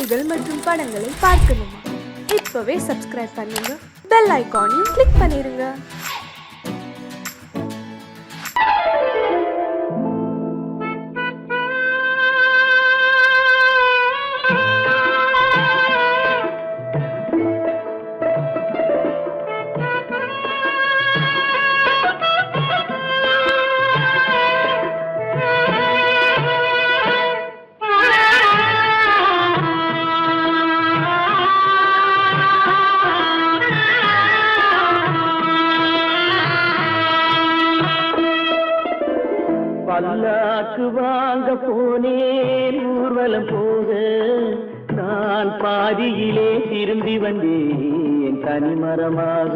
செய்திகள் மற்றும் படங்களை பார்க்கணுமா? இப்பவே சப்ஸ்கிரைப் பண்ணுங்க, பெல் ஐகானையும் கிளிக் பண்ணிருங்க. பல்லாக்கு வாங்க போனேன் ஊர்வலம் போக, நான் பாதியிலே திரும்பி வந்தேன் தனிமரமாக.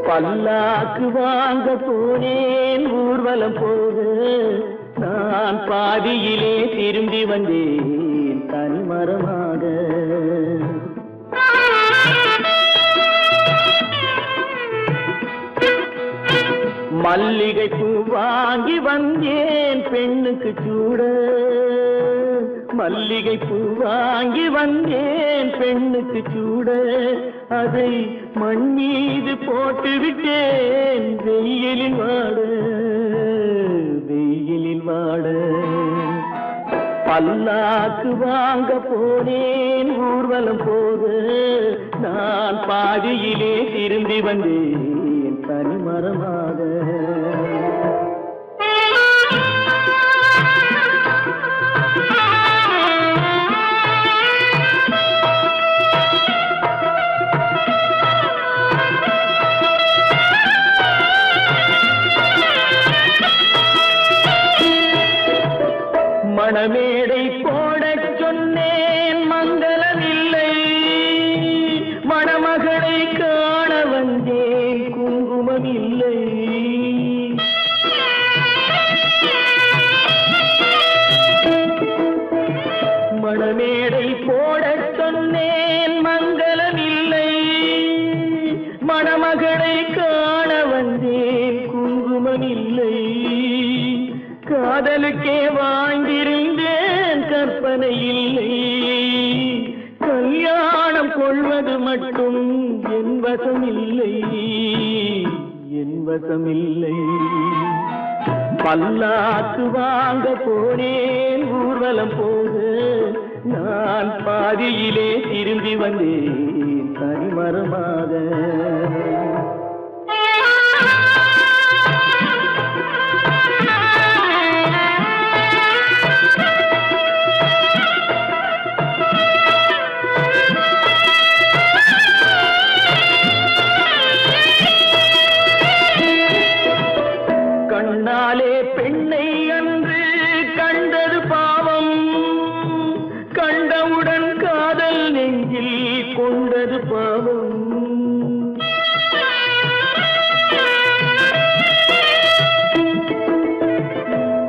பல்லாக்கு வாங்க போனேன் ஊர்வலம் போக, நான் பாதியிலே திரும்பி வந்தேன் தனிமரமாக. மல்லிகை பூ வாங்கி வந்தேன் பெண்ணுக்கு சூட, மல்லிகை பூ வாங்கி வந்தேன் பெண்ணுக்கு சூட, அதை மண் மீது போட்டு விட்டேன் வெயிலில் வாட, வெயிலில் வாட. பல்லாக்கு வாங்க போனேன் ஊர்வலம் போக, நான் பாதியிலே திரும்பி வந்தேன் தனிமரமாக. மணமேடை போடச் சொன்னேன் மங்களமில்லை, மணமகளை காண வந்தேன் குங்குமமில்லை. மணமேடை போடச் சொன்னேன் மங்களமில்லை, மணமகளை காண வந்தேன் குங்குமமில்லை. காதலுக்கே வாழ்ந்திருந்தேன் கற்பனை இல்லை, கல்யாணம் கொள்வது மட்டும் என் வசமில்லை, என் வசமில்லை. பல்லாக்கு வாங்க போனேன் ஊர்வலம் போக, நான் பாதியிலே திரும்பி வந்தேன் தனிமரமாக. கண்ணாலே பெண்ணை அன்று கண்டது பாவம், கண்டவுடன் காதல் நெஞ்சில் கொண்டது பாவம்.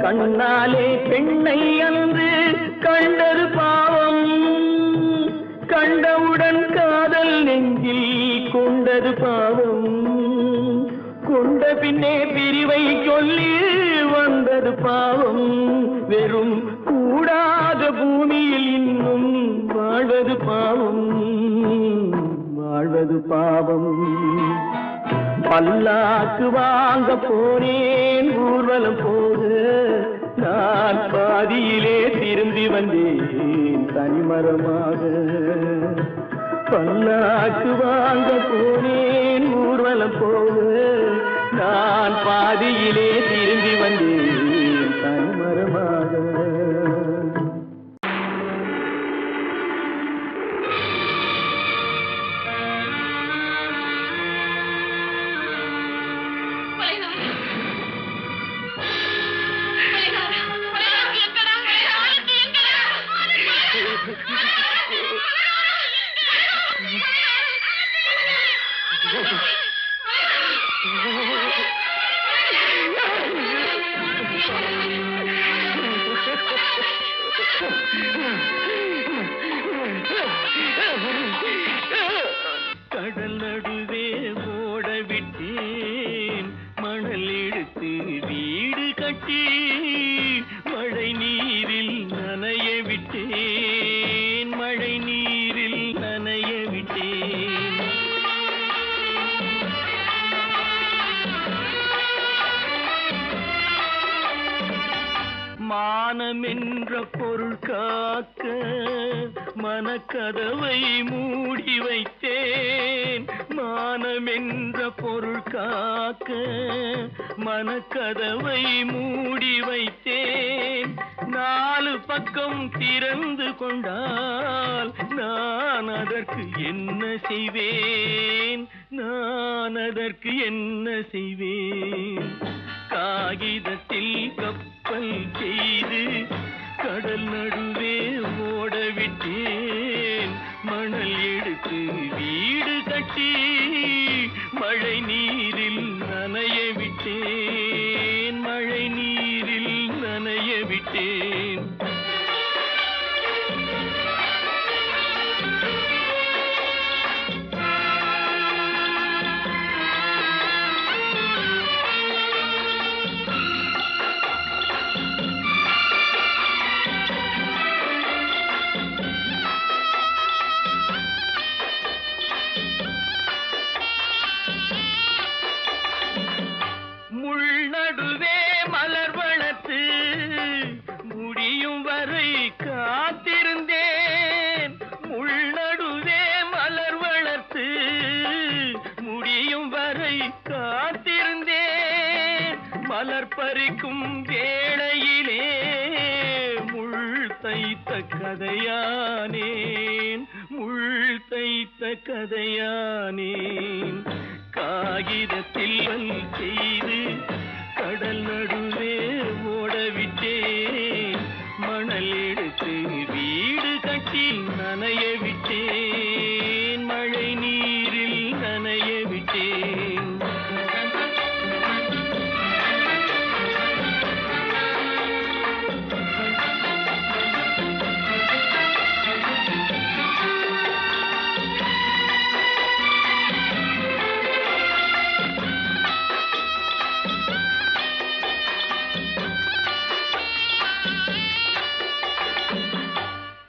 கண்ணாலே பெண்ணை அன்று கண்டது பாவம், கண்டவுடன் காதல் நெஞ்சில் கொண்டது பாவம். கொண்ட பின்னே பிரிவை சொல்லி வந்தது பாவம், வெறும் கூடாத பூமியில் இன்னும் வாழ்வது பாவம், வாழ்வது பாவம். பல்லாக்கு வாங்க போனேன் ஊர்வலம் போக, நான் பாதியிலே திரும்பி வந்தேன் தனிமரமாக. பல்லாக்கு வாங்க போனேன் ஊர்வலம் போக, நான் பாதியிலே திரும்பி வந்தேன் தனிமரமாக. கடல் நடுவே ஓட விட்டேன் மணல் எடுத்து வீடு கட்டி மழை நீர் மானம் என்ற பொருள் காக்க மனக்கதவை மூடி வைத்தேன். மானம் என்ற பொருள் காக்க மனக்கதவை மூடி வைத்தேன். 4 பக்கம் திறந்து கொண்டால் நான் அதற்கு என்ன செய்வேன்? நான் அதற்கு என்ன செய்வேன்? காகிதத்தில் கப்பல் செய்து கடல் நடுவே ஓடவிட்டேன். மணல் எடுத்து வீடு கட்டி மழை நீரில் நனைய விட்டேன். மழை நீரில் நனைய விட்டேன். நடுவே மலர் வளர்த்து முடியும் வரை காத்திருந்தேன். முள்நடுவே மலர் வளர்த்து முடியும் வரை காத்திருந்தேன். மலர் பறிக்கும் வேளையிலே முள் தைத்த கதையானேன். முள் தைத்த கதையானேன். காகிதத்தில் செய்து கடல் நடுவே ஓடவிட்டேன். மணல் எடுத்து வீடு கட்டி நனைய விட்டேன். மழை நீரில் நனைய விட்டேன்.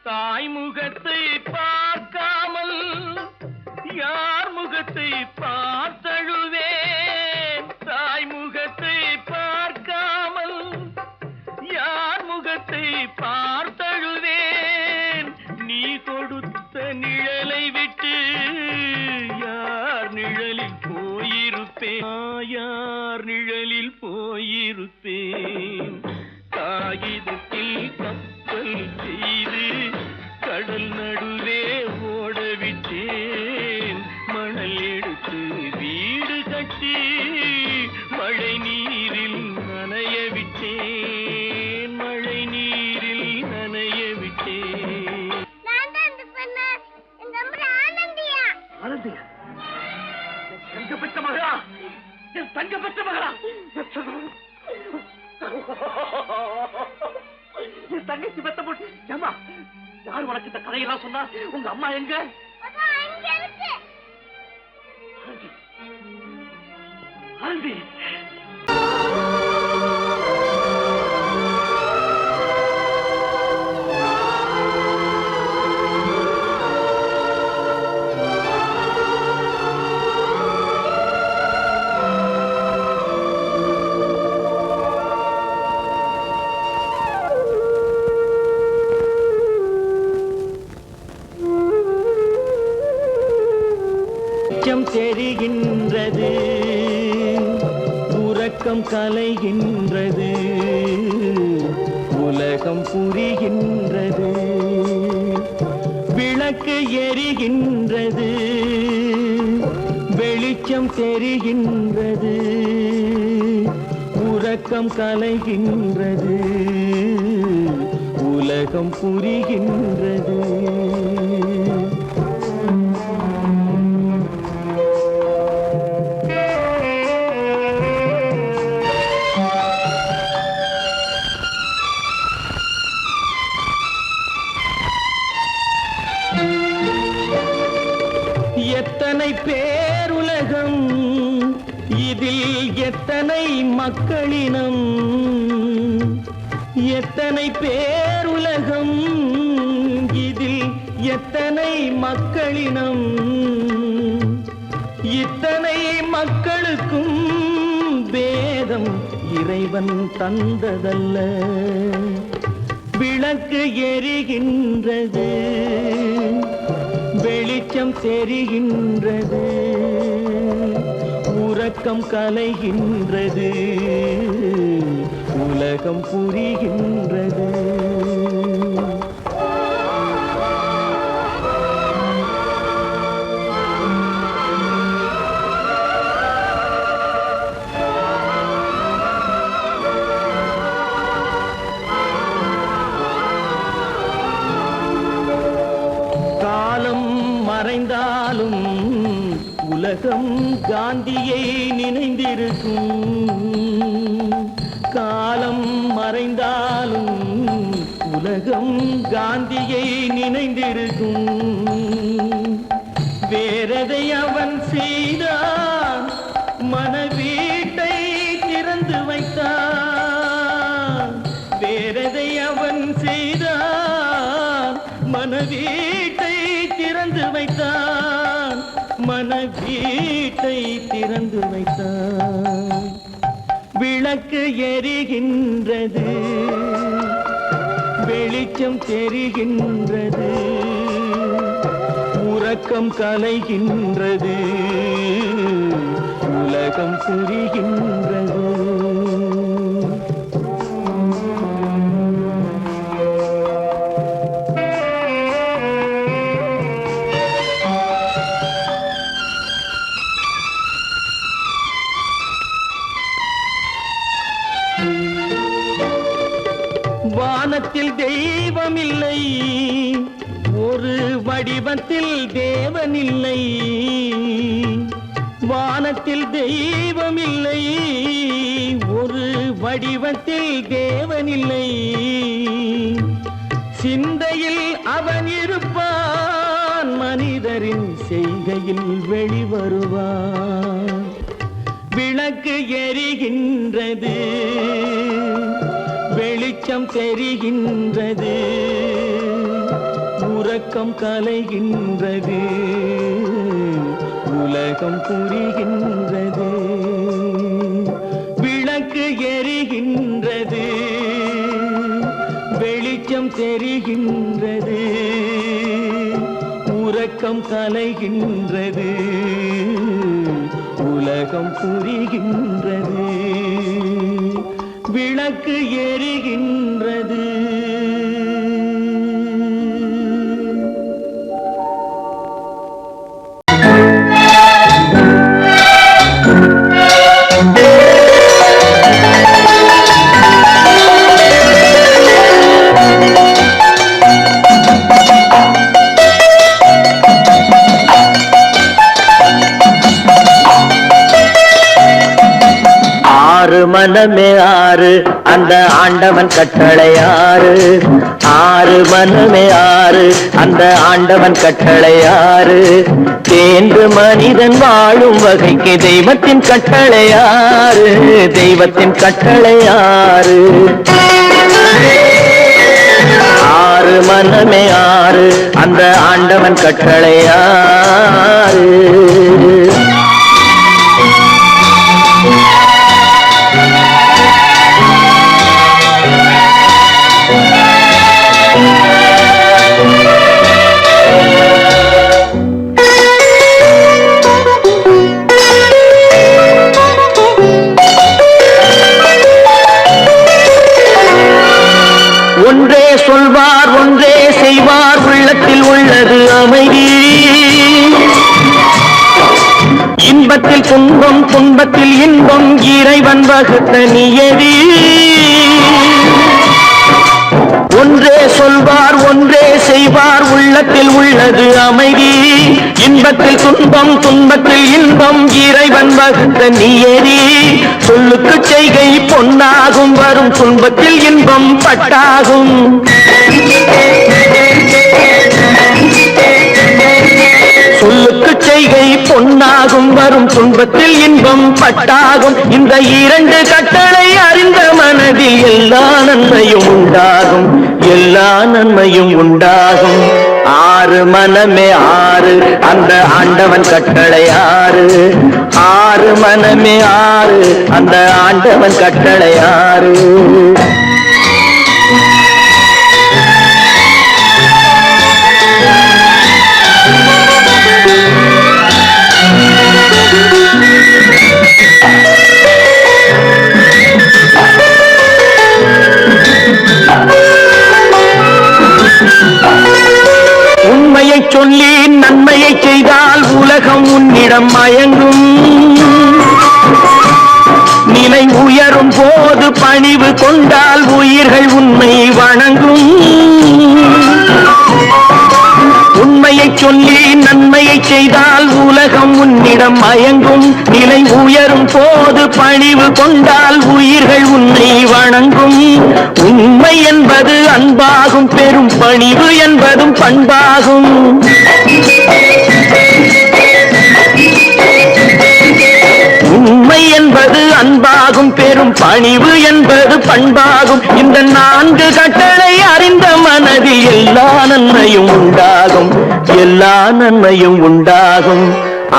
தாய் முகத்தை பார்க்காமல் யார் முகத்தை பார்த்தழுவேன். தாய் முகத்தை பார்க்காமல் யார் முகத்தை பார்த்தழுவேன். நீ கொடுத்த நிழலை விட்டு யார் நிழலில் போயிருப்பேன். யார் நிழலில் போயிருப்பேன். காகிதத்தில் கப்பல் செய்து கடல் நடுவே ஓடவிட்டேன். மணல் எடுத்து வீடு கட்டி மழை நீரில் நனைய விட்டேன். மழை நீரில் நனைய விட்டேன். ஆனந்தியா, தங்க பெற்ற மகளா, என் தங்க பெற்ற மகளா, என் தங்கச்சி பெத்த போட்டு ஏமா யார் உனக்கு இந்த கதையெல்லாம் சொன்னா? உங்க அம்மா எங்க? ஆனந்தி, தெரிகின்றது, உறக்கம் கலைகின்றது, உலகம் புரிகின்றது, விளக்கு எரிகின்றது, வெளிச்சம் தெரிகின்றது, உறக்கம் கலைகின்றது, உலகம் புரிகின்றது. எத்தனை பேருலகம், இதில் எத்தனை மக்களினம், எத்தனை பேருலகம், இதில் எத்தனை மக்களினம், இத்தனை மக்களுக்கும் வேதம் இறைவன் தந்ததல்ல. எரிகின்றது, வெளிச்சம் தெரிகின்றது, உறக்கம் கலைகின்றது, உலகம் புரிகின்றது. காலம் மறைந்தாலும் உலகம் காந்தியை நினைந்திருக்கும். காலம் மறைந்தாலும் உலகம் காந்தியை நினைந்திருக்கும். வேறெதை அவன் செய்தான், மனவீட்டை திறந்து வைத்தான். வேறெதை அவன் செய்தான், மனவீட்டை திறந்து வைத்தான். மனவீட்டை திறந்து வைத்தான். விளக்கு எரிகின்றது, வெளிச்சம் தெரிகின்றது, உறக்கம் கலைகின்றது, உலகம் புரிகின்றது. வானத்தில் தெய்வமில்லை, ஒரு வடிவத்தில் தேவனில்லை. வானத்தில் தெய்வமில்லை, ஒரு வடிவத்தில் தேவனில்லை. சிந்தையில் அவன் இருப்பான், மனிதரின் செய்கையில் வெளிவருவான். விளக்கு எரிகின்றது, வெளிச்சம் தெரிகின்றது, உறக்கம் கலைகின்றது, உலகம் புரிகின்றது. விளக்கு எரிகின்றது, வெளிச்சம் தெரிகின்றது, உறக்கம் கலைகின்றது, உலகம் புரிகின்றது. விளக்கு எரிகின்றது. மனமே ஆறு, அந்த ஆண்டவன் கட்டளை ஆறு. ஆறு மனமே ஆறு, அந்த ஆண்டவன் கட்டளை ஆறு. தேர்ந்து மனிதன் வாழும் வகைக்கு தெய்வத்தின் கட்டளை ஆறு, தெய்வத்தின் கட்டளை ஆறு. ஆறு மனமே ஆறு, அந்த ஆண்டவன் கட்டளை ஆறு. ஒன்றே சொல்வார், ஒன்றே செய்வார், உள்ளத்தில் உள்ளது அமைதி. இன்பத்தில் துன்பம், துன்பத்தில் இன்பம், இறைவன் வகுத்த நியதி. ஒன்றே சொல்வார், ஒன்றே செய்வார், உள்ளத்தில் உள்ளது அமைதி. இன்பத்தில் துன்பம், துன்பத்தில் இன்பம், இறைவன் வகுத்த நியதி. சொல்லுக்கு செய்கை பொன்னாகும், வரும் துன்பத்தில் இன்பம் பட்டாகும். சொல்லுக்கு செய்கை பொன்னாகும், வரும் துன்பத்தில் இன்பம் பட்டாகும். இந்த இரண்டு கட்டளை அறிந்த மனதில் எல்லா நன்மையும் உண்டாகும், எல்லா நன்மையும் உண்டாகும். ஆறு மனமே ஆறு, அந்த ஆண்டவன் கட்டளை ஆறு. ஆறு மனமே ஆறு, அந்த ஆண்டவன் கட்டளை ஆறு. சொல்லி நன்மையை செய்தால் உலகம் உன்னிடம் மயங்கும். நிலை உயரும் போது பணிவு கொண்டால் உயிர்கள் உன்னை வணங்கும். உண்மையை சொல்லி நன்மையை செய்தால் உலகம் உன்னிடம் மயங்கும். நிலை உயரும் போது பணிவு கொண்டால் உயிர்கள் உன்னை வணங்கும். உண்மை என்பது அன்பாகும், பெரும் பணிவு என்பதும் பண்பாகும். உண்மை என்பது அன்பாகும், பெரும் பணிவு என்பது பண்பாகும். இந்த 4 கட்டளை அறிந்த மனதில் எல்லா நன்மையும் உண்டாகும், எல்லா நன்மையும் உண்டாகும்.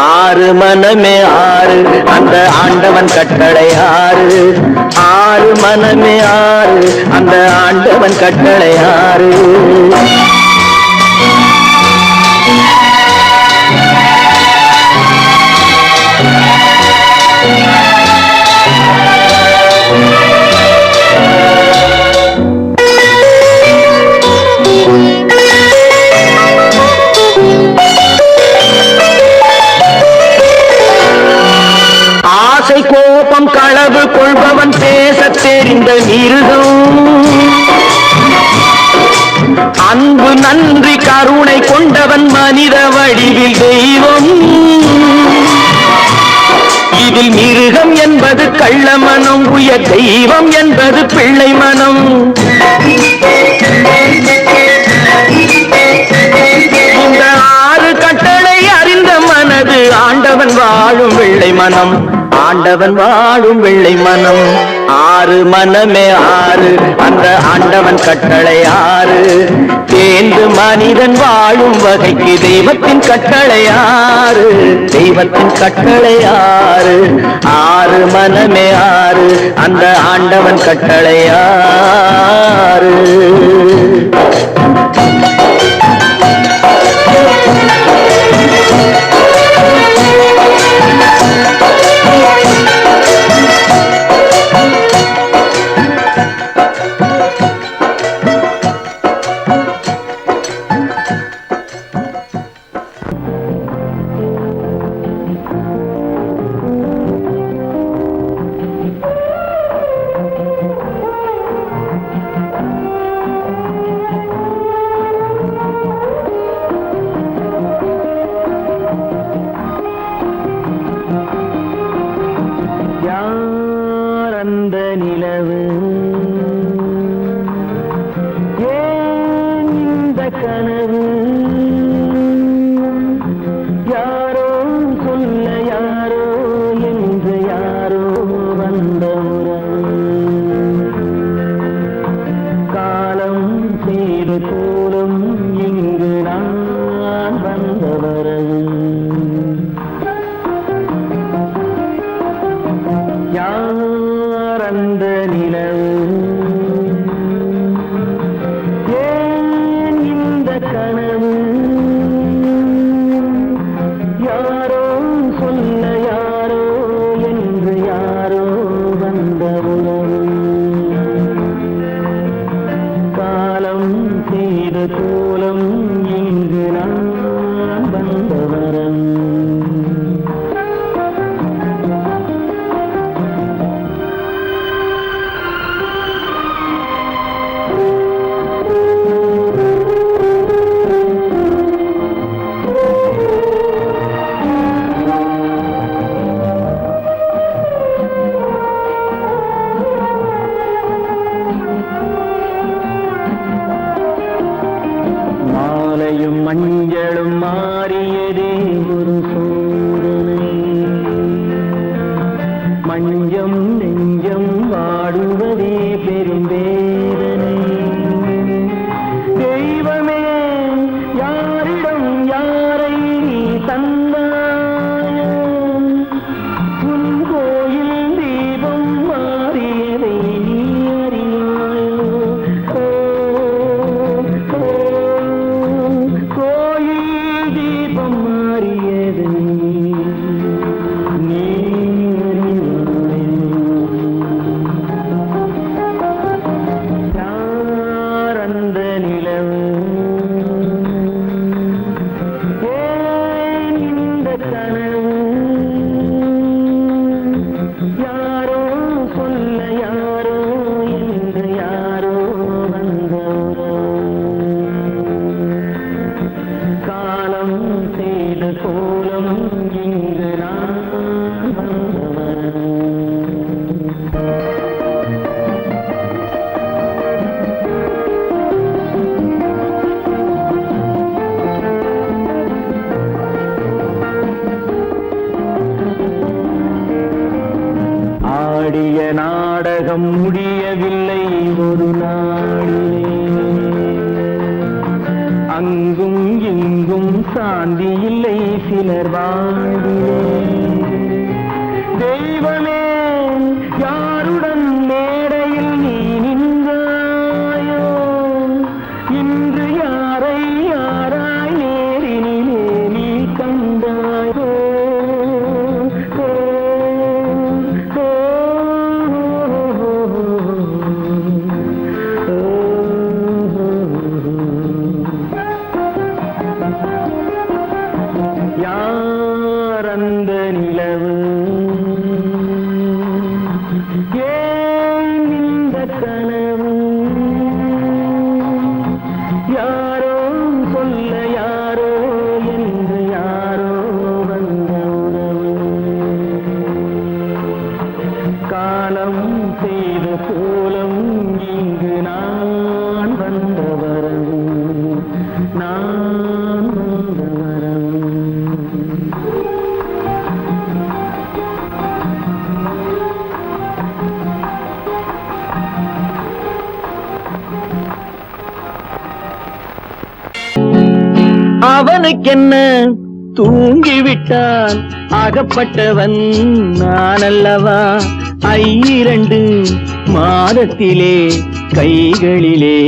6 மனமே 6 அந்த ஆண்டவன் கட்டளை 6. 6 மனமே 6 அந்த ஆண்டவன் கட்டளை 6. ஆசை கோபம் களவு கொள்பவன் பேசத் தெரிந்த மிருகம். அன்பு நன்றி கருணை கொண்டவன் மனித வடிவில் தெய்வம். இதில் மிருகம் என்பது கள்ள மனம், உயர் தெய்வம் என்பது பிள்ளை மனம். இந்த 6 கட்டளை அறிந்த மனது ஆண்டவன் வாழும் வெள்ளை மனம், ஆண்டவன் வாழும் வெள்ளை மனம். 6 மனமே 6 அந்த ஆண்டவன் கட்டளை 6. தேர்ந்து மனிதன் வாழும் வகைக்கு தெய்வத்தின் கட்டளை 6, தெய்வத்தின் கட்டளை 6. 6 மனமே 6 அந்த ஆண்டவன் கட்டளை 6. அந்த நிலவு ஏன் இந்த கனவு, யாரோ சொல்ல யாரோ என்று யாரோ வந்த உறவு. காலம் செய்த கோலம் இங்கு நான் வந்த வரவு. யார் அந்த நிலவு, ஏன் இந்த கனவு, யாரோ சொல்ல யாரோ என்று யாரோ வந்த உறவு. காலம் செய்த கோலம் இங்கு நான் வந்த வரவு. சாந்தி இல்லை சிலர் வாழ்விலே. தெய்வமே யாருடன் மேடையில் நீ நின்றாயோ, இன்று யாரை யாராய் நேரினிலே நீ கண்டாயோ. யார் அந்த நிலவு, ஏன் இந்த கனவு, யாரோ சொல்ல யாரோ என்று யாரோ வந்த உறவு. காலம் செய்த கோலம் இங்கு நான் வந்த வரவு, நான் வந்த வரவு. அவனுக்கென்ன தூங்கிவிட்டான், அகப்பட்டவன் நான் அல்லவா. 2 மாதத்திலே கைகளிலே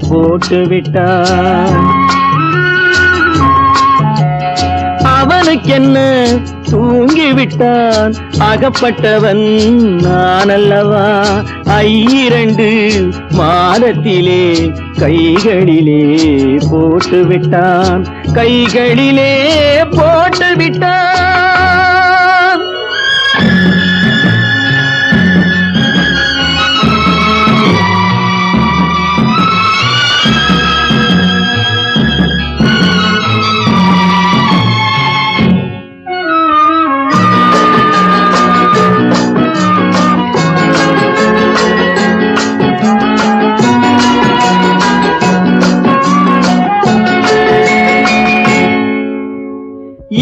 போட்டுவிட்டான். அவனுக்கென்ன தூங்கிவிட்டான், அகப்பட்டவன் நான் அல்லவா. 2 மாதத்திலே கைகளிலே போட்டுவிட்டான், கைகளிலே போட்டுவிட்டான்.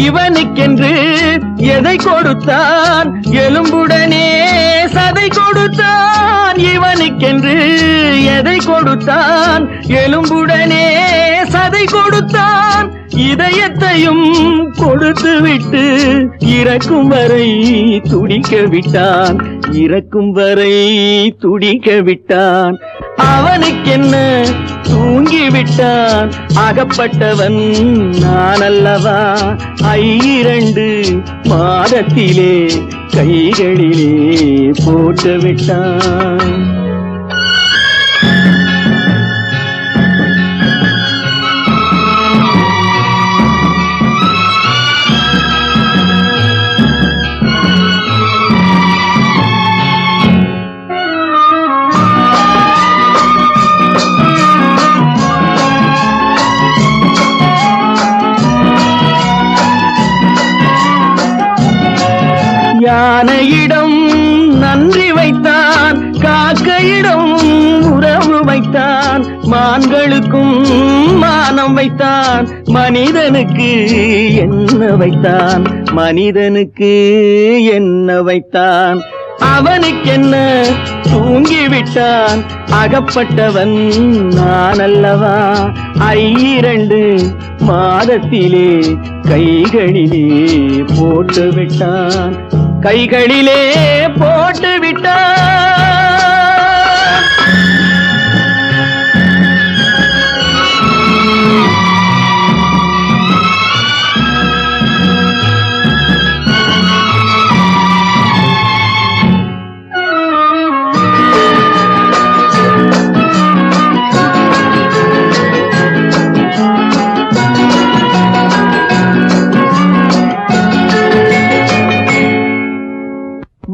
இவனுக்கென்று எதை கொடுத்தான், எலும்புடனே சதை கொடுத்தான். இவனுக்கென்று எதை கொடுத்தான், எலும்புடனே சதை கொடுத்தான். இதயத்தையும் கொடுத்து விட்டு இறக்கும் வரை துடிக்க விட்டான், இறக்கும் வரை துடிக்க விட்டான். அவனுக்கென்ன தூங்கிவிட்டான், அகப்பட்டவன் நான் அல்லவா. 2 மாதத்திலே கைகளிலே போட்டுவிட்டான். யானையிடம் நன்றி வைத்தான், காக்கையிடம் உறவு வைத்தான். மான்களுக்கும் மானம் வைத்தான், மனிதனுக்கு என்ன வைத்தான், மனிதனுக்கு என்ன வைத்தான். அவனுக்கென்ன தூங்கிவிட்டான், அகப்பட்டவன் நான் அல்லவா. 2 மாதத்திலே கைகளிலே போட்டுவிட்டான், கைகளிலே போட்டுவிட்டான்.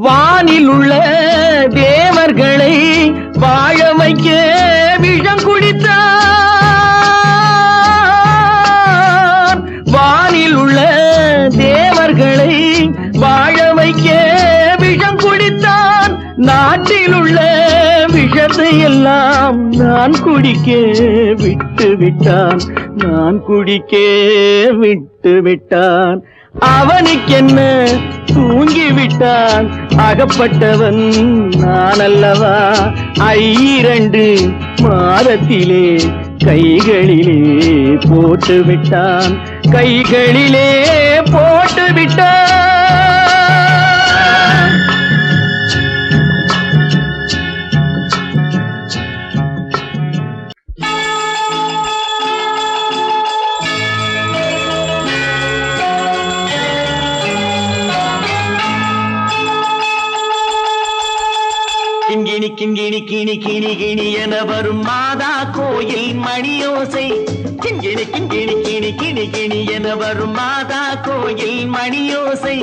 வானில் உள்ள தேவர்களை வாழ வைக்க விஷம் குடித்தான். வானில் உள்ள தேவர்களை வாழ வைக்க விஷம் குடித்தான். நாட்டில் உள்ள விஷத்தை எல்லாம் நான் குடிக்க விட்டு விட்டான், நான் குடிக்க விட்டு விட்டான். அவனுக்கென்ன தூங்கிவிட்டான், அகப்பட்டவன் நான் அல்லவா. 2 மாதத்திலே கைகளிலே போட்டுவிட்டான், கைகளிலே போட்டு விட்டார். கிண்கிணி கிண்கிணி கிணி கிணி கிணி என வரும் மாதா கோயில் மணியோசை. கிண்கிணி கிண்கிணி கிணி கிணி கிணி என வரும் மாதா கோயில் மணியோசை.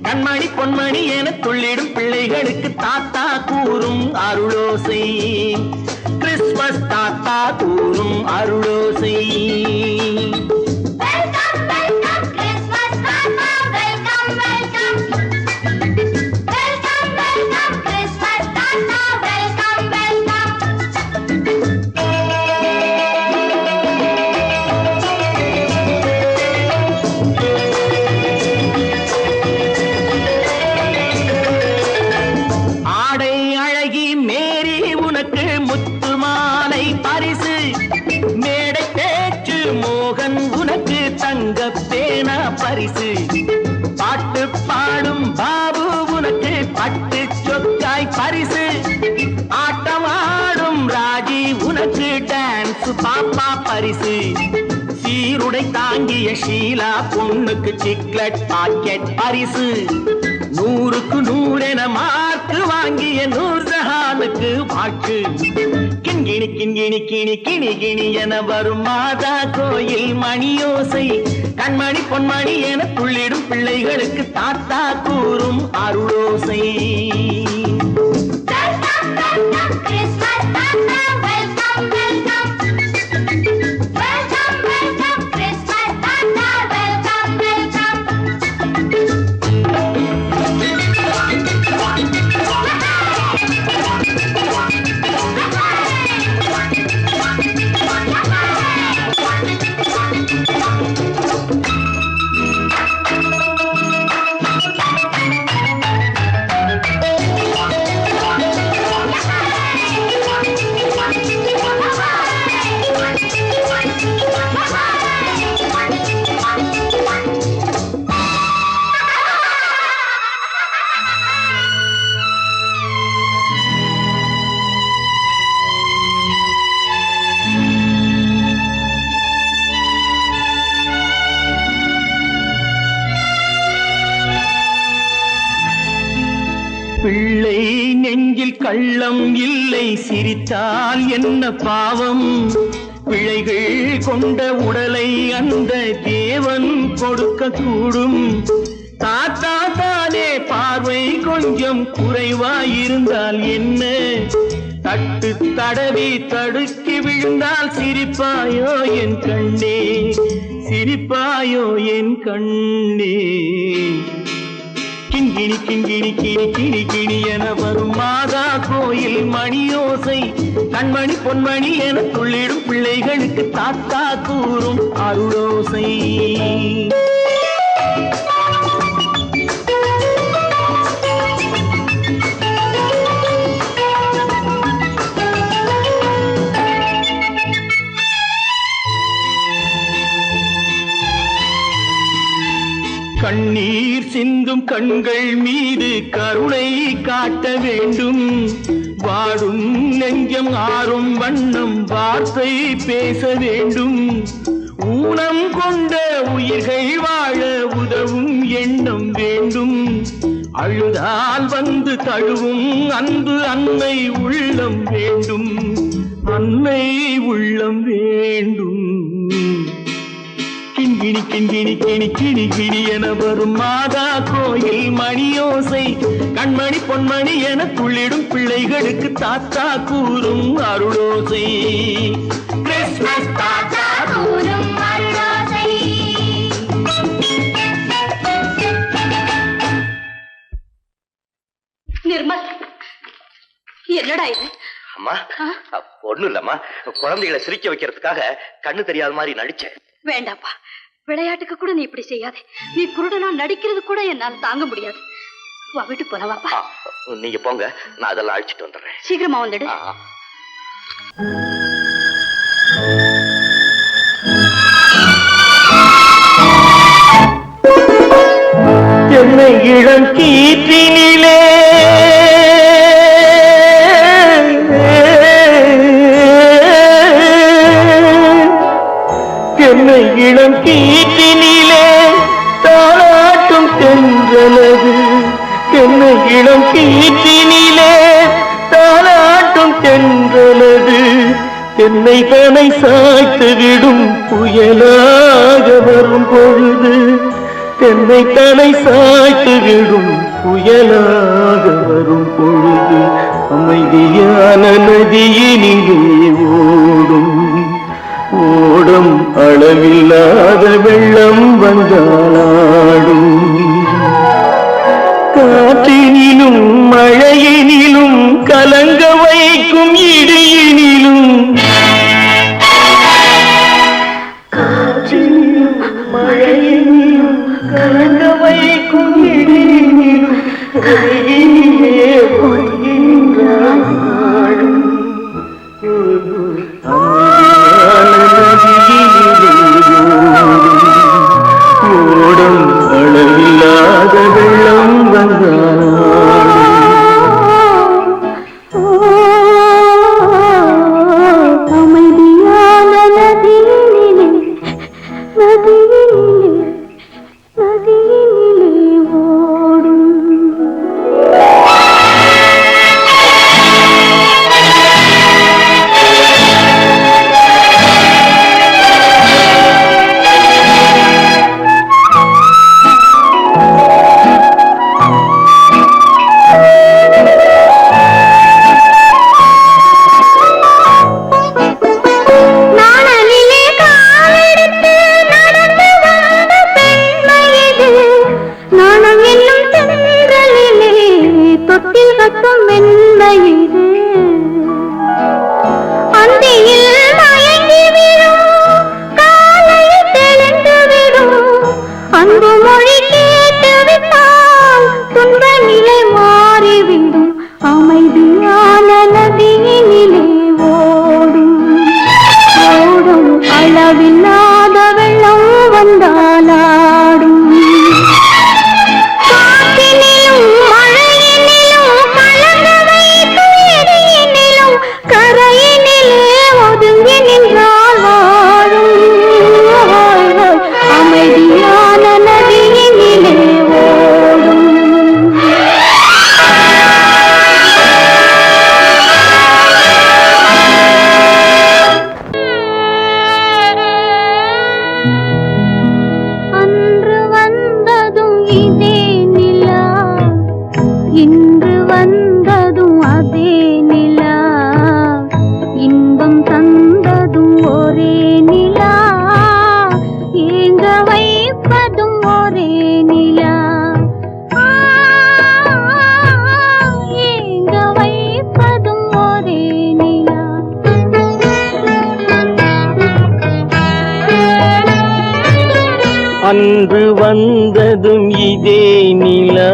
கண்மணி பொன்மணி என துள்ளிடும் பிள்ளைகளுக்கு தாத்தா கூறும் அருளோசை. கிறிஸ்துமஸ் தாத்தா கூறும் அருளோசை. பரிசு பாட்டு பாடும் பாபு உனக்கு பட்டு சொக்காய் பரிசு. ஆட்டமாடும் ராஜி உனக்கு டான்ஸ் பாப்பா பரிசு. சீருடை தாங்கிய ஷீலா பொண்ணுக்கு சிக்லெட் பாக்கெட் பரிசு. 100க்கு 100 என மார்க்கு வாங்கிய நூர்ஜஹானுக்கு வாழ்த்து. கிண்கிணி கிண்கிணி கிணி கிணி கிணி என வரும் மாதா கோயில் மணியோசை. கண்மணி பொன்மணி என துள்ளிடும் பிள்ளைகளுக்கு தாத்தா கூறும் அருளோசை. பிள்ளை நெஞ்சில் கள்ளம் இல்லை, சிரித்தால் என்ன பாவம். பிழைகள் கொண்ட உடலை அந்த தேவன் கொடுக்க கூடும். தாத்தா தானே பார்வை கொஞ்சம் குறைவாயிருந்தால் என்ன? தட்டு தடவி தடுக்கி விழுந்தால் சிரிப்பாயோ என் கண்ணே, சிரிப்பாயோ என் கண்ணே. கிண்கிணி கிண்கிணி கிணி கிணி கிணி என வரும் மாதா கோயில் மணியோசை. கண்மணி பொன்மணி என துள்ளிடும் பிள்ளைகளுக்கு தாத்தா கூறும் அருளோசை. கண்ணீர் சிந்தும் கண்கள் மீது கருணை காட்ட வேண்டும். வாடும் நெஞ்சம் ஆறும் வண்ணம் வார்த்தை பேச வேண்டும். ஊனம் கொண்ட உயிர்கள் வாழ உதவும் எண்ணம் வேண்டும். அழுதால் வந்து தழுவும் அன்பு அன்னை உள்ளம் வேண்டும், அன்னை உள்ளம் வேண்டும். கிண்கிணி கிண்கிணி கிணி கிணி கிணி என வரும் மாதா கோயில் மணியோசை. கண்மணி பொன்மணி என துள்ளிடும் பிள்ளைகளுக்கு தாத்தா கூறும் அருளோசை. கிறிஸ்துமஸ் தாத்தா கூறும் அருளோசை. நிர்மல், என்னடா இது? அம்மா, ஒண்ணும் இல்லம்மா, குழந்தைகளை சிரிக்க வைக்கிறதுக்காக கண்ணு தெரியாத மாதிரி நடிச்சேன். வேண்டாப்பா, விளையாட்டுக்கு கூட நீ இப்படி செய்யாதே. நீ குருடனா நடிக்கிறது கூட என்னால தாங்க முடியாது. வா, வீட்டு போலவாப்பா. நீங்க போங்க, நான் அதெல்லாம் அழிச்சிட்டு வந்துடுறேன். சீக்கிரமா வந்துடு. என்னை இளம் கீற்றினிலே தாளாட்டும் தென்றலது என்னை இளம் கீற்றினிலே தாளாட்டும் தென்றலது என்னை தனை சாய்த்து விடும் புயலாக வரும் பொழுது என்னை தனை சாய்த்து விடும் புயலாக வரும் பொழுது அமைதியான நதியினிலே ஓடும் ஓடும் அளவில்லாத வெள்ளம் வந்தாடும் காற்றினிலும் மழையினிலும் கலங்க வைக்கும் இடியினிலும் காற்றினிலும் மழையினிலும் கலங்க வைக்கும் இடியினிலும் கரையினிலே போகின்றான் நாடும் ஓடும் அளவில்லாத வெள்ளம் வந்தாடும் அமைதியான நதியினிலே ஓடும் அளவில்லாத வெள்ளம் வந்தாலாடும் காற்றினிலும் மழையினிலும் கலங்க வைக்கும் இடியினிலும் கரையினிலே ஒதுங்கி நின்றால் வாழும் அமைதியான நதியினிலே ஓடும் அன்று வந்ததும் இதே நிலா இன்று வந்ததும் அதே நிலா இன்பம் தந்ததும் ஒரே நிலா ஏங்க வைப்பதும் ஒரே நிலா ஏங்க வைப்பதும் ஒரே நிலா அன்று வந்ததும் இதே நிலா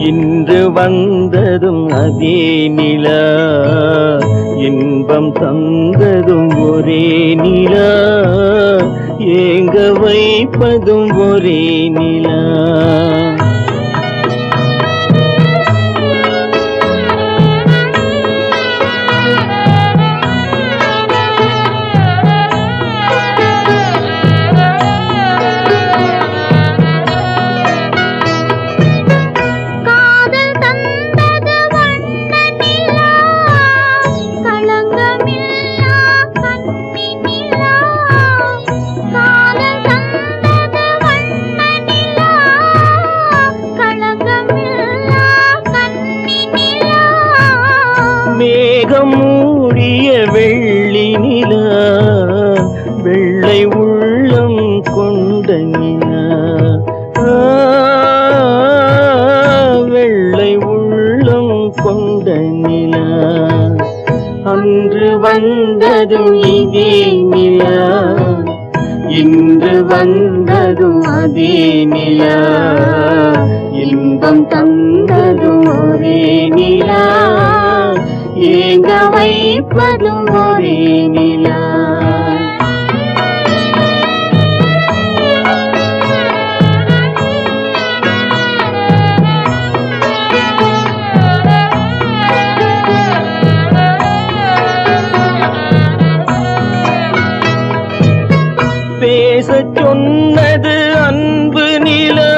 இன்று வந்ததும் அதே நிலா இன்பம் தந்ததும் ஒரே நிலா ஏங்க வைப்பதும் ஒரே நிலா காதல் தந்தது வண்ண நிலா களங்கமில்லா கண்ணி நிலா காதல் தந்தது வண்ண நிலா களங்கமில்லா கண்ணி நிலா மேகம் மூடிய வெள்ளி நிலா வெள்ளை உள்ளம் கொண்ட நிலா வெள்ளை உள்ளம் கொண்ட நிலா அன்று வந்ததும் இதே நிலா இன்று வந்ததும் அதே நிலா இன்பம் தந்ததும் ஒரே நிலா ஏங்க வைப்பதும் ஒரே நிலா பேச சொன்னது அன்பு நிலா,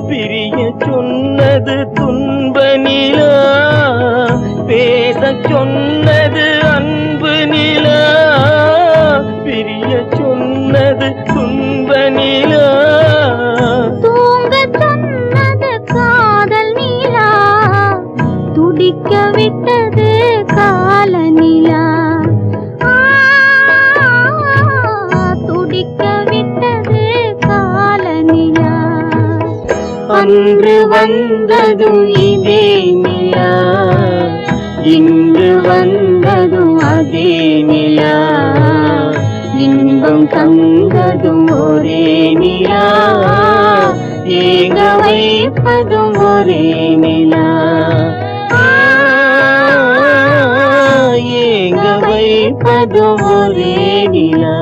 பிரிய சொன்னது துன்ப நிலா. பேச சொன்னது அன்பு நிலா, பிரிய சொன்னது துன்ப நிலா. தூங்க சொன்னது காதல் நிலா, துடிக்க விட்டது கால நிலா. துடிக்க விட்டது கால நிலா. அன்று வந்ததும் இதே நிலா, இன்று வந்ததும் அதே நிலா. இன்பம் தந்ததும் ஒரே நிலா, ஏங்க வைப்பதும் ஒரே நிலா. ஏங்க வைப்பதும் ஒரே நிலா.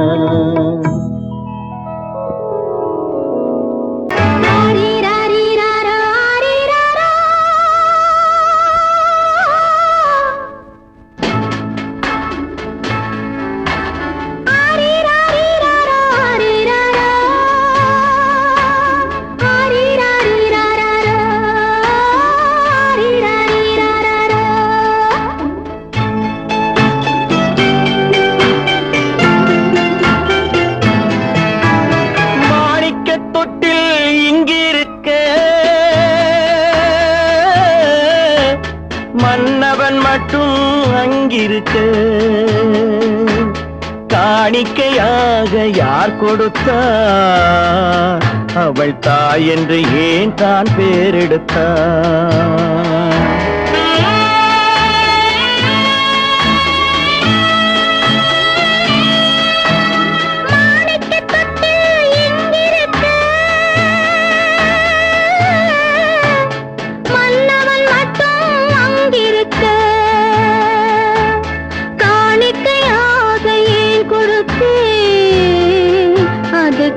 மன்னவன் மட்டும் அங்கிருக்க, காணிக்கையாக யார் கொடுத்தா? அவள் தாய் என்று ஏன் தான் பேரெடுத்தா?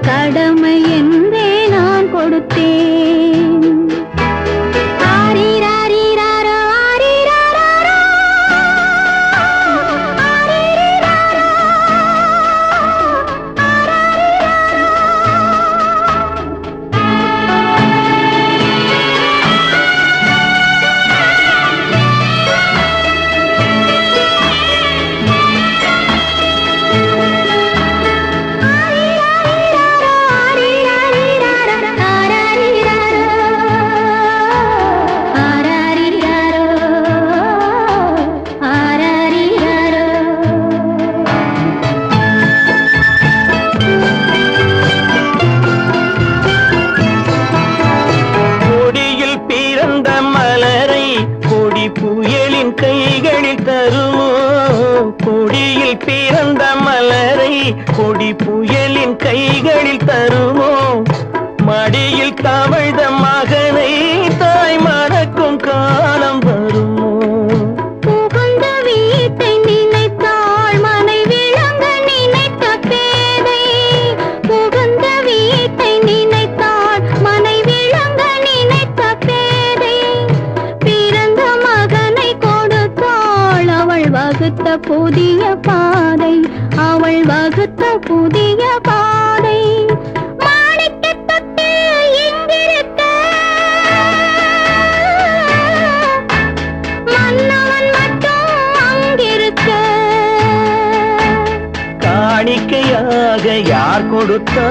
கடமை என்றே நான் கொடுத்தேன். ஆரிராரிராரோ, ஆரிராரோ, ஆரிராரோ, புயலின் கைகளில் தருமோ? கொடியில் பிறந்த மலரை கொடி புயலின் கைகளில் தருமோ? மடியில் தவழ்ந்த மகனை தாய் மறக்கும் காலம் வருமோ? புகுந்த வீட்டை நினைத்தாள் மனை விளங்க நினைத்த பேதை. புகுந்த வீட்டை நினைத்தாள் மனை விளங்க நினைத்த பேதை. பிறந்த மகனை கொடுத்தாள் அவள் வகுத்த புதிய பாதை. அவள் வகுத்த புதிய பாதை. மாணிக்கத் தொட்டில் எங்கிருக்க? மன்னவன் மட்டும் அங்கிருக்க. காணிக்கையாக யார் கொடுத்தா?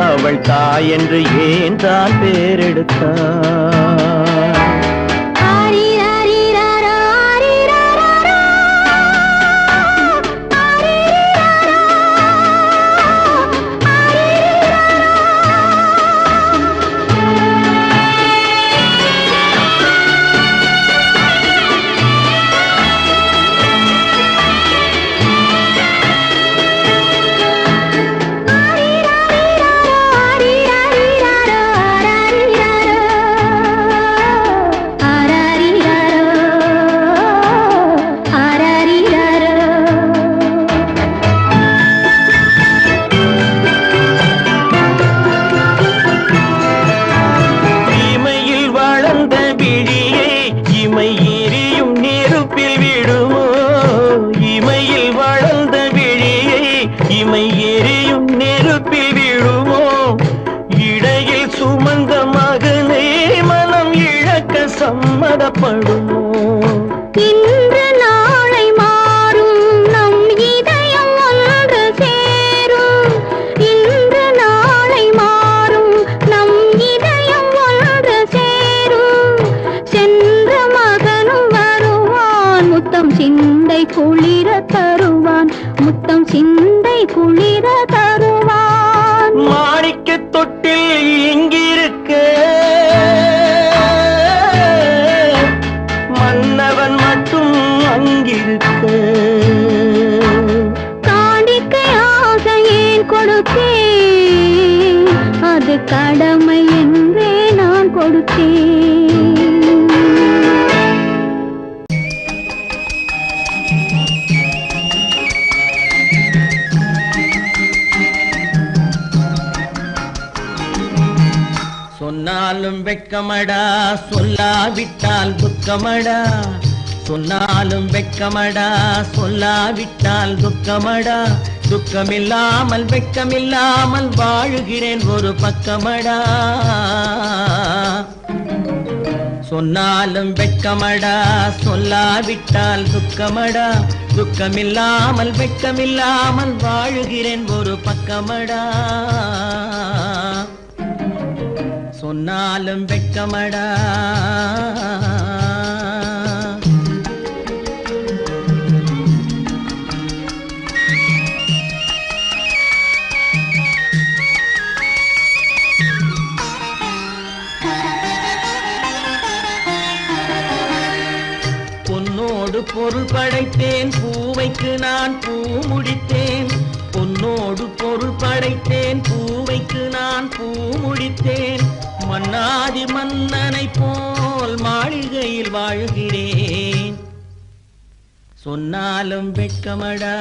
அவள் தாய் என்று ஏன் தான் பேரெடுத்தா? உரிமை எரியும் நெருப்பில் விழுமோ இடையில் சுமந்த மகனை மனம் இழக்க சம்மதப்படுமோ இன்று நாளை மாறும் நம் இதயம் ஒன்று சேரும் இன்று நாளை மாறும் நம் இதயம் ஒன்று சேரும் சென்ற மகனும் வருவான் முத்தம் சிந்தை குளிர தருவான் முத்தம் சிந்தை குளிர தருவான் மாணிக்க தொட்டில் இங்கிருக்க மன்னவன் மட்டும் அங்கிருக்க காணிக்கையாக ஏன் கொடுத்தேன் அது கடமை என்றே நான் கொடுத்தேன் சொன்னாலும் வெட்கமடா சொல்லாவிட்டால் துக்கமடா சொன்னாலும் வெட்கமடா சொல்லாவிட்டால் துக்கமடா துக்கமில்லாமல் வெட்கமில்லாமல் வாழுகிறேன் ஒரு பக்கமடா சொன்னாலும் வெட்கமடா சொல்லாவிட்டால் துக்கமடா துக்கமில்லாமல் வெட்கமில்லாமல் வாழுகிறேன் ஒரு பக்கமடா சொன்னாலும் வெட்கமடா பொன்னோடு பொருள் படைத்தேன் பூவைக்கு நான் பூ முடித்தேன் பொன்னோடு பொருள் படைத்தேன் பூவைக்கு நான் பூ முடித்தேன் மன்னாதி மன்னனை போல் மாளிகையில் வாழ்கிறேன் சொன்னாலும் வெட்கமடா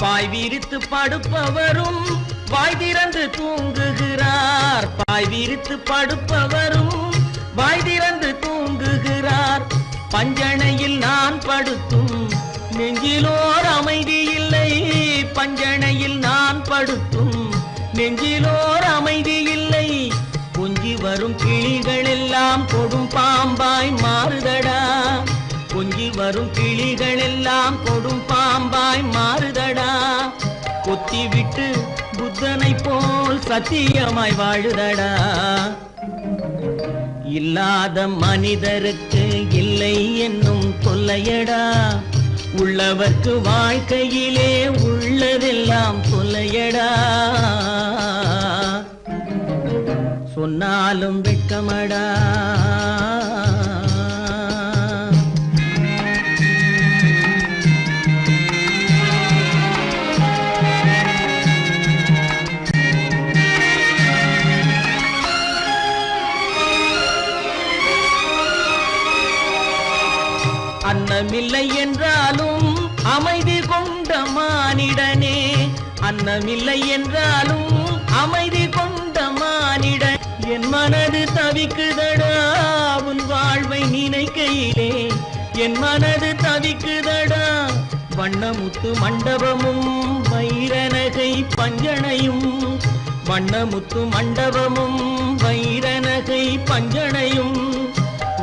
பாய் விரித்து படுப்பவரும் வாய் திறந்து தூங்குகிறார் பாய் விரித்து படுப்பவரும் வாய் திறந்து தூங்குகிறார் பஞ்சணையில் நான் படுத்தும் நெஞ்சிலோர் அமைதி இல்லை பஞ்சணையில் நான் படுத்தும் நெஞ்சிலோர் அமைதி இல்லை கொஞ்சி வரும் கிளிகள் எல்லாம் கொடும் பாம்பாய் மாறுதடா கொஞ்சி வரும் கிளிகள் எல்லாம் கொடும் பாம்பாய் மாறுதடா கொத்தி விட்டு புத்தனை போல் சத்தியமாய் வாழுதடா இல்லாத மனிதருக்கு இல்லை என்னும் தொல்லையடா உள்ளவர்க்கு வாழ்க்கையிலே உள்ளதெல்லாம் தொல்லையடா சொன்னாலும் வெட்கமடா அன்னமில்லை என்றாலும் அமைதி கொண்ட மானிடனே அன்னமில்லை என்றாலும் அமைதி கொண்ட மானிடன் என் மனது தவிக்குதடா உன் வாழ்வை நினைக்கையிலே என் மனது தவிக்குதடா வண்ணமுத்து மண்டபமும் வைரநகை பஞ்சனையும் வண்ணமுத்து மண்டபமும் வைரநகை பஞ்சனையும்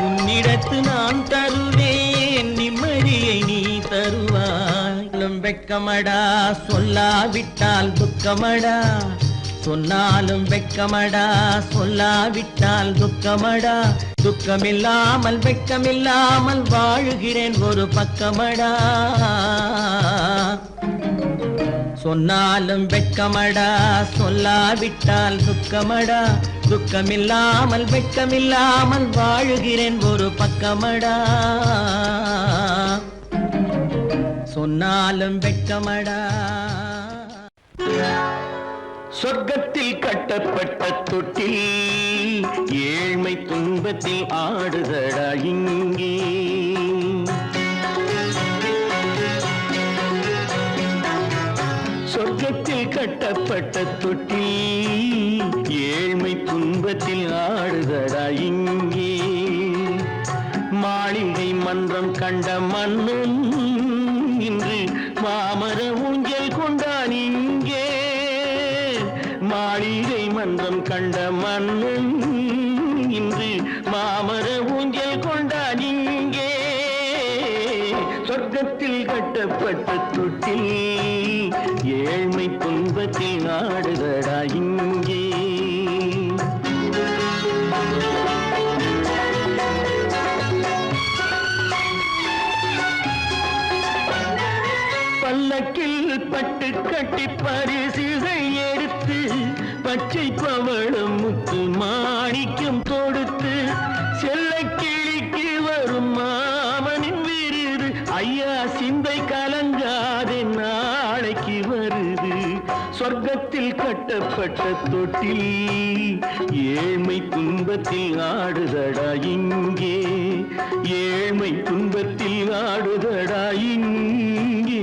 உன்னிடத்து நான் தருவேன் நிம்மதியை நீ தருவாய் வெட்கமடா சொல்லாவிட்டால் துக்கமடா சொன்னாலும் வெட்கமடா சொல்லாவிட்டால் துக்கமடா துக்கமில்லாமல் வெட்கமில்லாமல் வாழுகிறேன் ஒரு பக்கமடா சொன்னாலும் வெட்கமடா சொல்லாவிட்டால் துக்கமடா துக்கமில்லாமல் வெட்கமில்லாமல் வாழுகிறேன் ஒரு பக்கமடா சொன்னாலும் வெட்கமடா சொர்க்கத்தில் கட்டப்பட்ட தொட்டில் ஏழ்மை துன்பத்தில் ஆடுதடா இங்கே சொர்க்கத்தில் கட்டப்பட்ட தொட்டில் ஏழ்மை துன்பத்தில் ஆடுதடா இங்கே மாளிகை மன்றம் கண்ட மன்னன் இன்று மாமர ஊஞ்சல் கொண்டான் இங்கே மாளிகை மன்றம் கண்ட மன்னன் இன்று மாமர ஊஞ்சல் கொண்டான் இங்கே சொர்க்கத்தில் கட்டப்பட்ட தொட்டில் ஏழ்மை துன்பத்தில் நாடுதடா இங்கே பல்லக்கில் பட்டு கட்டி பரிசுகள் எடுத்து பச்சை பவளம் முத்து மாணிக்கம் தொடுத்து செல்ல கிளிக்கு வரும் மாமனின் விருது ஐயா சிந்தை கலங்காதே நாளைக்கு வருது சொர்க்கத்தில் கட்டப்பட்ட தொட்டில் ஏழ்மை துன்பத்தில் ஆடுதடா இங்கே ஏழ்மை துன்பத்தில் ஆடுதடா இங்கே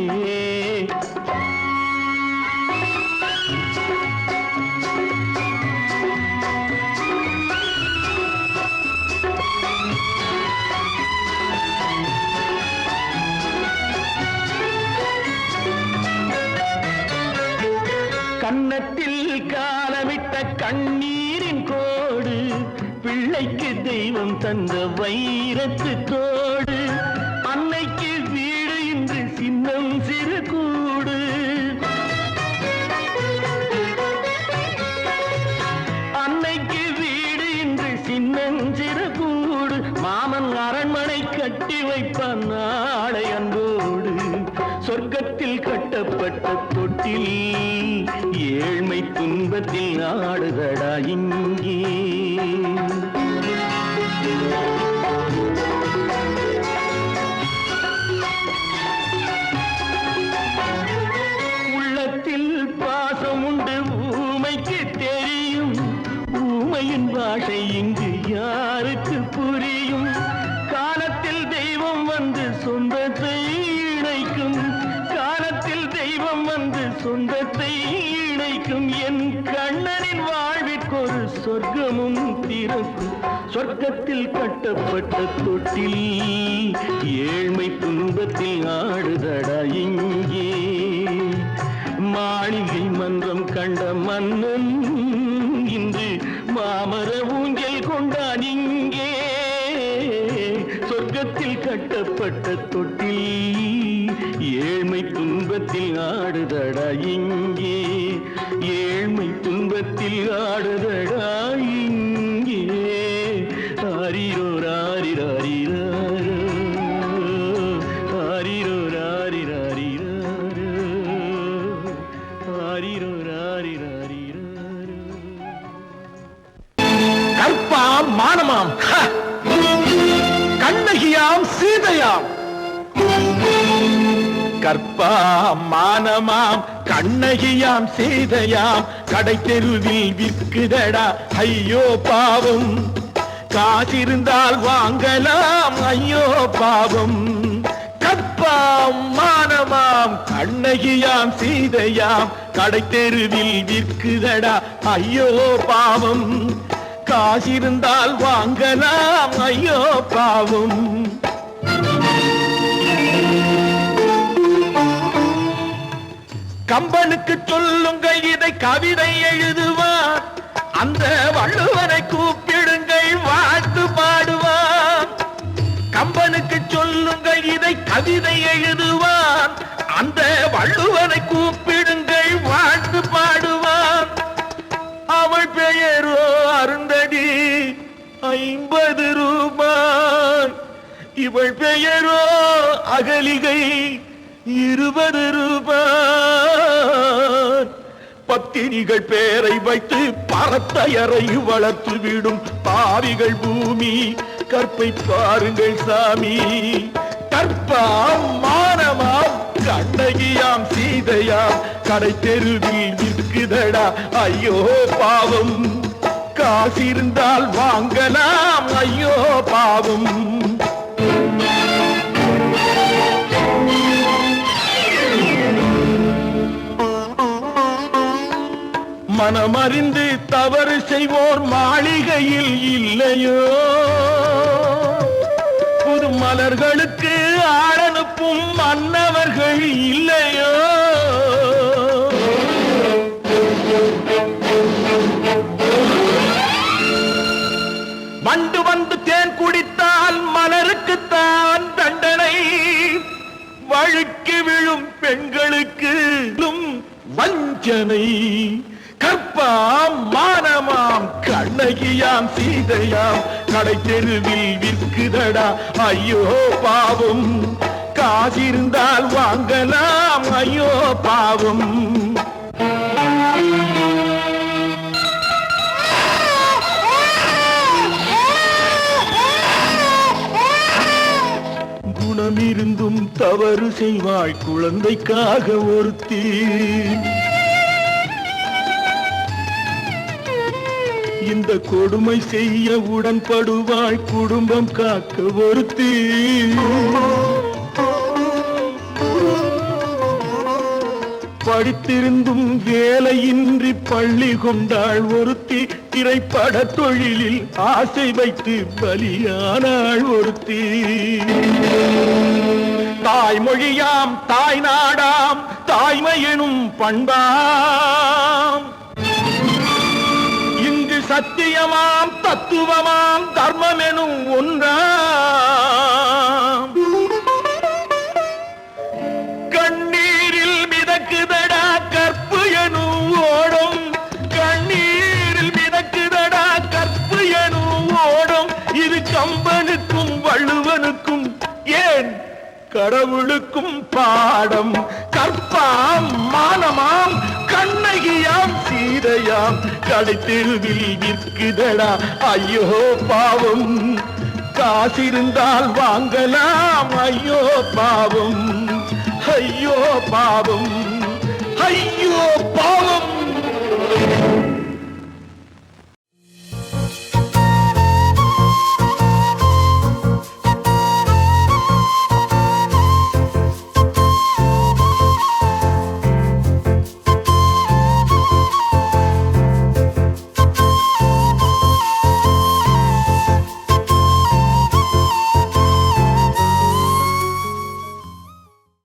கன்னத்தில் காலமிட்ட கண்ணீரின் கோடு பிள்ளைக்கு தெய்வம் தந்த வைரத்து தோடு அன்னைக்கு வீடு இன்று சின்னம் சிறு கூடு அன்னைக்கு வீடு இன்று சின்னம் சிறு கூடு மாமன் அரண்மனை கட்டி வைப்பான் நாளை அன்போடு சொர்க்கத்தில் கட்டப்பட்ட தொட்டில் ஏழ்மை துன்பத்தில் ஆடுதடா இங்கே உள்ளத்தில் பாசம் உண்டு ஊமைக்கு தெரியும் ஊமையின் பாஷை இங்கு யாருக்கு புரியும் காலத்தில் தெய்வம் வந்து சொந்தத்தை இணைக்கும் காலத்தில் தெய்வம் வந்து சொந்தத்தை இணைக்கும் என் கண்ணனின் வாழ்விற்கொரு சொர்க்கமும் திறக்கும் சொர்க்கத்தில் கட்டப்பட்ட தொட்டில் ஏழ்மை துன்பத்தில் ஆடுதடா இங்கே மாளிகை மன்றம் கண்ட மன்னன் இன்று மாமர ஊஞ்சல் கொண்டான் இங்கே சொர்க்கத்தில் கட்டப்பட்ட தொட்டில் ஏழ்மை துன்பத்தில் ஆடுதடா இங்கே ஏழ்மை துன்பத்தில் ஆடுதடா இங்கே ஆரிரோ ராரிராரிராரோ ஆரிரோ ராரிராரிராரோ ஆரிரோ ராரிராரிராரோ கற்பாம் மானமாம் கண்ணகியாம் சீதையாம் கற்பாம் மானமாம் கண்ணகியாம் சீதையாம் கடை தெருவில் விற்குதடா ஐயோ பாவம் காசிருந்தால் வாங்கலாம் ஐயோ பாவம் கற்பாம் மானமாம் கண்ணகியாம் சீதையாம் கடை தெருவில் விற்குதடா ஐயோ பாவம் காசிருந்தால் வாங்கலாம் ஐயோ பாவம் கம்பனுக்கு சொல்லுங்கள் இதை கவிதை எழுதுவான் அந்த வள்ளுவனை கூப்பிடுங்கள் வாழ்த்து பாடுவான் கம்பனுக்கு சொல்லுங்கள் இதை கவிதை எழுதுவான் அந்த வள்ளுவனை கூப்பிடுங்கள் வாழ்த்து பாடுவான் அவள் பெயரோ அருந்ததி 50 ரூபாய் இவள் பெயரோ அகலிகை 20 ரூபாய் பத்தினிகள் பேரை வைத்து பரத்தையரை வளர்த்து விடும் பாவிகள் பூமி கற்பை பாருங்கள் சாமி கற்பாம் மானமாம் கண்ணகியாம் சீதையாம் கடை தெருவில் விற்குதடா ஐயோ பாவம் காசிருந்தால் வாங்கலாம் ஐயோ பாவம் மனமறிந்து தவறு செய்வோர் மாளிகையில் இல்லையோ புது மலர்களுக்கு ஆளனுப்பும் மன்னவர்கள் இல்லையோ வண்டு வந்து தேன் குடித்தால் மலருக்குத்தான் தண்டனை வழுக்கி விழும் பெண்களுக்கு வஞ்சனை கற்பாம் மானமாம் கண்ணகியாம் சீதையாம் கடை தெருவில் விற்குதடா ஐயோ பாவம் காசிருந்தால் வாங்கலாம் ஐயோ பாவம் குணமிருந்தும் தவறு செய்வாய் குழந்தைக்காக ஒருத்தி இந்த கொடுமை செய்ய உடன்படுவாய் குடும்பம் காக்க ஒருத்தி படித்திருந்தும் வேலையின்றி பள்ளி கொண்டாள் ஒருத்தி திரைப்பட தொழிலில் ஆசை வைத்து பலியானாள் ஒருத்தி தாய்மொழியாம் தாய் நாடாம் தாய்மை எனும் பண்பாம் இங்கு சத்தியமாம் தத்துவமாம் தர்மம் எனும் ஒன்றாம் கண்ணீரில் மிதக்குதடா கற்பு எனும் ஓடும் கண்ணீரில் மிதக்குதடா கற்பு எனும் ஓடும் இது கம்பனுக்கும் வள்ளுவனுக்கும் ஏன் கடவுளுக்கும் பாடம் கற்பாம் மானமாம் கண்ணகியாம் சீதையாம் கடை தெருவில் விற்குதடா ஐயோ பாவம் காசிருந்தால் வாங்கலாம் ஐயோ பாவம் ஐயோ பாவம் ஐயோ